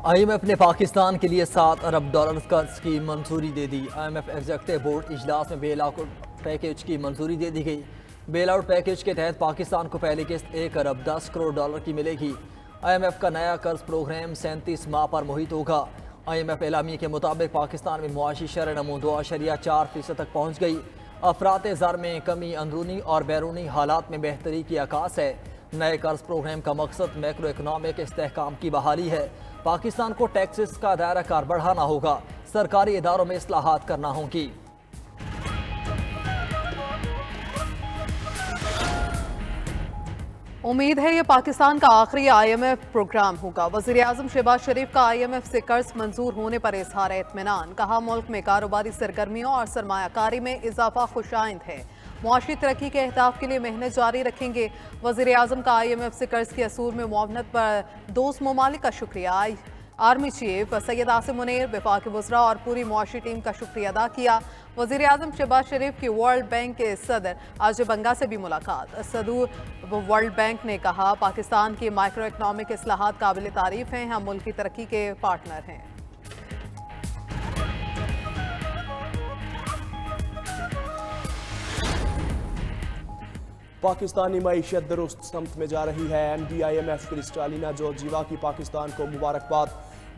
IMF نے پاکستان کے لیے $7 ارب قرض کی منظوری دے دی۔ IMF ایگزیکٹو بورڈ اجلاس میں بیل آؤٹ پیکیج کی منظوری دے دی گئی۔ بیل آؤٹ پیکیج کے تحت پاکستان کو پہلی قسط $1 ارب 10 کروڑ کی ملے گی۔ IMF کا نیا قرض پروگرام 37 ماہ پر محیط ہوگا۔ IMF اعلامیے کے مطابق پاکستان میں معاشی شرح نمو 2.4% تک پہنچ گئی۔ افراط زر میں کمی اندرونی اور بیرونی حالات میں بہتری کی عکاس ہے۔ نئے قرض پروگرام کا مقصد میکرو اکنامک استحکام کی بحالی ہے۔ پاکستان کو ٹیکسز کا دائرہ کار بڑھانا ہوگا، سرکاری اداروں میں اصلاحات کرنا ہوں گی۔ امید ہے یہ پاکستان کا آخری IMF پروگرام ہوگا۔ وزیر اعظم شہباز شریف کا IMF سے قرض منظور ہونے پر اظہار اطمینان۔ کہا ملک میں کاروباری سرگرمیوں اور سرمایہ کاری میں اضافہ خوش آئند ہے۔ معاشی ترقی کے اہداف کے لیے محنت جاری رکھیں گے۔ وزیر اعظم کا IMF سے قرض کے اصول میں معاونت پر دوست ممالک کا شکریہ۔ آرمی چیف سید عاصم منیر، وفاقی وزراء اور پوری معاشی ٹیم کا شکریہ ادا کیا۔ وزیر اعظم شہباز شریف کی ورلڈ بینک کے صدر اجے بنگا سے بھی ملاقات۔ صدور ورلڈ بینک نے کہا پاکستان کی مائکرو اکنامک اصلاحات قابل تعریف ہیں، ہم ملک کی ترقی کے پارٹنر ہیں۔ پاکستانی معیشت درست سمت میں جا رہی ہے۔ MD IMF کرسٹالینا جورجیوا کی پاکستان کو مبارکباد۔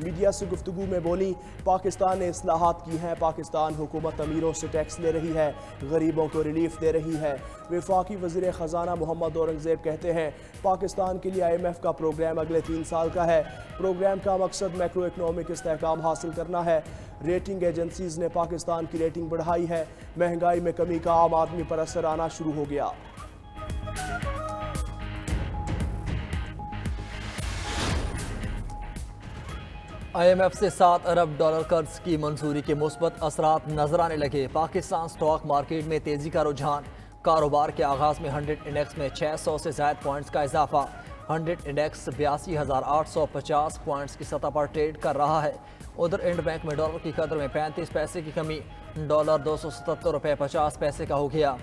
میڈیا سے گفتگو میں بولی پاکستان نے اصلاحات کی ہیں، پاکستان حکومت امیروں سے ٹیکس لے رہی ہے، غریبوں کو ریلیف دے رہی ہے۔ وفاقی وزیر خزانہ محمد اورنگزیب کہتے ہیں پاکستان کے لیے IMF کا پروگرام اگلے 3 سال کا ہے۔ پروگرام کا مقصد میکرو اکنامک استحکام حاصل کرنا ہے۔ ریٹنگ ایجنسیز نے پاکستان کی ریٹنگ بڑھائی ہے۔ مہنگائی میں کمی کا عام آدمی پر اثر آنا شروع ہو گیا۔ IMF سے $7 ارب قرض کی منظوری کے مثبت اثرات نظر آنے لگے۔ پاکستان سٹاک مارکیٹ میں تیزی کا رجحان۔ کاروبار کے آغاز میں 100 انڈیکس میں 600 سے زائد پوائنٹس کا اضافہ۔ 100 انڈیکس 82,850 پوائنٹس کی سطح پر ٹریڈ کر رہا ہے۔ ادھر انڈ بینک میں ڈالر کی قدر میں 35 پیسے کی کمی، ڈالر 277 روپے 50 پیسے کا ہو گیا۔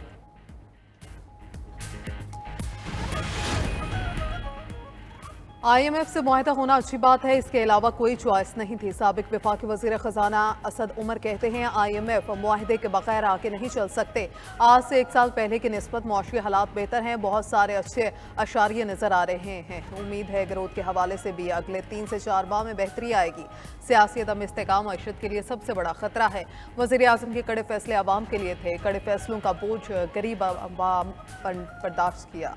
IMF سے معاہدہ ہونا اچھی بات ہے، اس کے علاوہ کوئی چوائس نہیں تھی۔ سابق وفاقی وزیر خزانہ اسد عمر کہتے ہیں IMF معاہدے کے بغیر آگے نہیں چل سکتے۔ آج سے 1 سال پہلے کی نسبت معاشی حالات بہتر ہیں، بہت سارے اچھے اشاریے نظر آ رہے ہیں۔ امید ہے گروتھ کے حوالے سے بھی اگلے 3 سے 4 ماہ میں بہتری آئے گی۔ سیاسی عدم استحکام معیشت کے لیے سب سے بڑا خطرہ ہے۔ وزیر اعظم کے کڑے فیصلے عوام کے لیے تھے، کڑے فیصلوں کا بوجھ غریب عوام پر برداشت کیا۔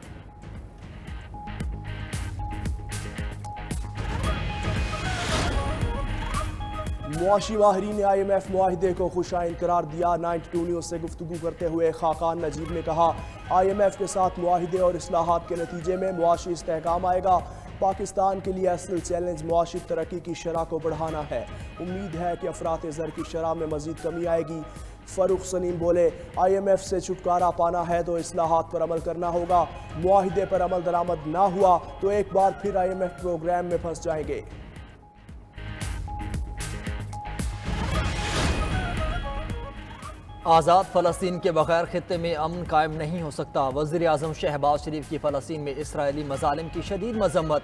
معاشی ماہرین نے IMF معاہدے کو خوش آئند قرار دیا۔ 92 نیوز سے گفتگو کرتے ہوئے خاقان نجیب نے کہا IMF کے ساتھ معاہدے اور اصلاحات کے نتیجے میں معاشی استحکام آئے گا۔ پاکستان کے لیے اصل چیلنج معاشی ترقی کی شرح کو بڑھانا ہے۔ امید ہے کہ افراط زر کی شرح میں مزید کمی آئے گی۔ فاروق سلیم بولے IMF سے چھٹکارا پانا ہے تو اصلاحات پر عمل کرنا ہوگا۔ معاہدے پر عمل درآمد نہ ہوا تو ایک بار پھر IMF پروگرام میں پھنس جائیں گے۔ آزاد فلسطین کے بغیر خطے میں امن قائم نہیں ہو سکتا۔ وزیر اعظم شہباز شریف کی فلسطین میں اسرائیلی مظالم کی شدید مذمت۔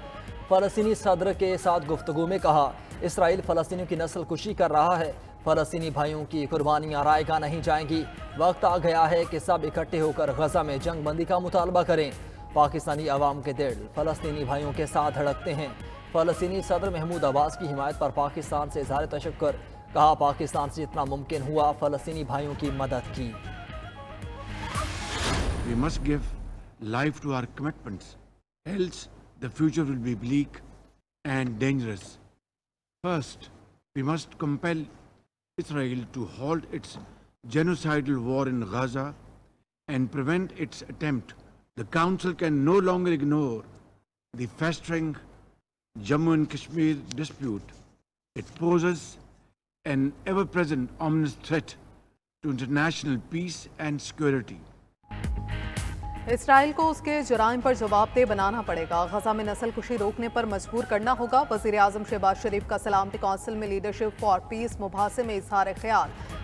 فلسطینی صدر کے ساتھ گفتگو میں کہا اسرائیل فلسطینیوں کی نسل کشی کر رہا ہے، فلسطینی بھائیوں کی قربانیاں رائے گاہ نہیں جائیں گی۔ وقت آ گیا ہے کہ سب اکٹھے ہو کر غزہ میں جنگ بندی کا مطالبہ کریں۔ پاکستانی عوام کے دل فلسطینی بھائیوں کے ساتھ دھڑکتے ہیں۔ فلسطینی صدر محمود عباس کی حمایت پر پاکستان سے اظہار تشکر۔ کہا پاکستان سے جتنا ممکن ہوا فلسطینی بھائیوں کی مدد کی۔ We must give life to our commitments, else the future will be bleak and dangerous. First, we must compel Israel to halt its genocidal war in Gaza and prevent its attempt. The Council can no longer ignore the festering Jammu and Kashmir dispute. It poses an ever-present ominous threat to international peace and security. اسرائیل کو اس کے جرائم پر جواب دہ بنانا پڑے گا، غزہ میں نسل کشی روکنے پر مجبور کرنا ہوگا۔ وزیر اعظم شہباز شریف کا سلامتی کونسل میں لیڈرشپ فار پیس مباحثے میں اظہار خیال۔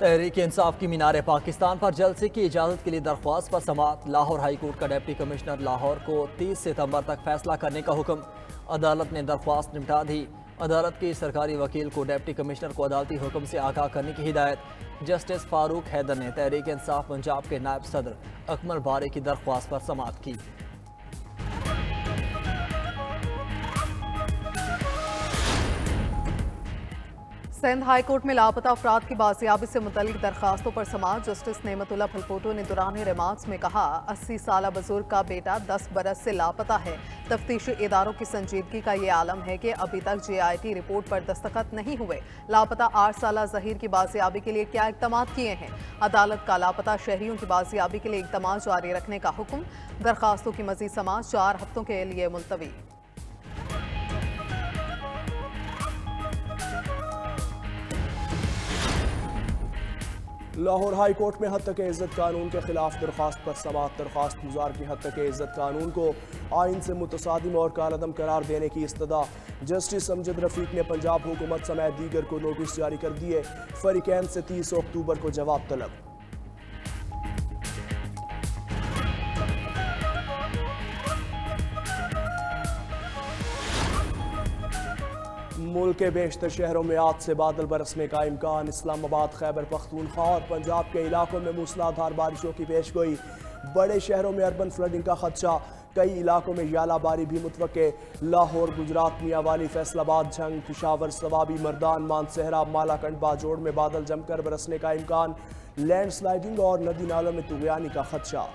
تحریک انصاف کی مینار پاکستان پر جلسے کی اجازت کے لیے درخواست پر سماعت۔ لاہور ہائی کورٹ کا ڈپٹی کمشنر لاہور کو 30 ستمبر تک فیصلہ کرنے کا حکم۔ عدالت نے درخواست نمٹا دی۔ عدالت کی سرکاری وکیل کو ڈپٹی کمشنر کو عدالتی حکم سے آگاہ کرنے کی ہدایت۔ جسٹس فاروق حیدر نے تحریک انصاف پنجاب کے نائب صدر اکمل بارے کی درخواست پر سماعت کی۔ سندھ ہائی کورٹ میں لاپتہ افراد کی بازیابی سے متعلق درخواستوں پر سماعت۔ جسٹس نعمت اللہ پھلپوٹو نے دوران ریمارکس میں کہا 80 سالہ بزرگ کا بیٹا 10 برس سے لاپتہ ہے۔ تفتیشی اداروں کی سنجیدگی کا یہ عالم ہے کہ ابھی تک JIT رپورٹ پر دستخط نہیں ہوئے۔ لاپتہ 8 سالہ ظہیر کی بازیابی کے لیے کیا اقدامات کیے ہیں؟ عدالت کا لاپتہ شہریوں کی بازیابی کے لیے اقدامات جاری رکھنے کا حکم۔ درخواستوں کی مزید سماعت 4 ہفتوں کے لیے ملتوی۔ لاہور ہائی کورٹ میں حد تک عزت قانون کے خلاف درخواست پر سماعت۔ درخواست گزار کی حد تک عزت قانون کو آئین سے متصادم اور کالعدم قرار دینے کی استدعا۔ جسٹس امجد رفیق نے پنجاب حکومت سمیت دیگر کو نوٹس جاری کر دیے۔ فریقین سے 30 اکتوبر کو جواب طلب۔ ملک کے بیشتر شہروں میں آج سے بادل برسنے کا امکان۔ اسلام آباد، خیبر پختونخوا اور پنجاب کے علاقوں میں موسلادھار بارشوں کی پیشگوئی۔ بڑے شہروں میں اربن فلڈنگ کا خدشہ، کئی علاقوں میں ژالہ باری بھی متوقع۔ لاہور، گجرات، میاں والی، فیصل آباد، جھنگ، پشاور، سوابی، مردان، مانسہرہ، مالاکنڈ، باجوڑ میں بادل جم کر برسنے کا امکان۔ لینڈ سلائیڈنگ اور ندی نالوں میں طغیانی کا خدشہ۔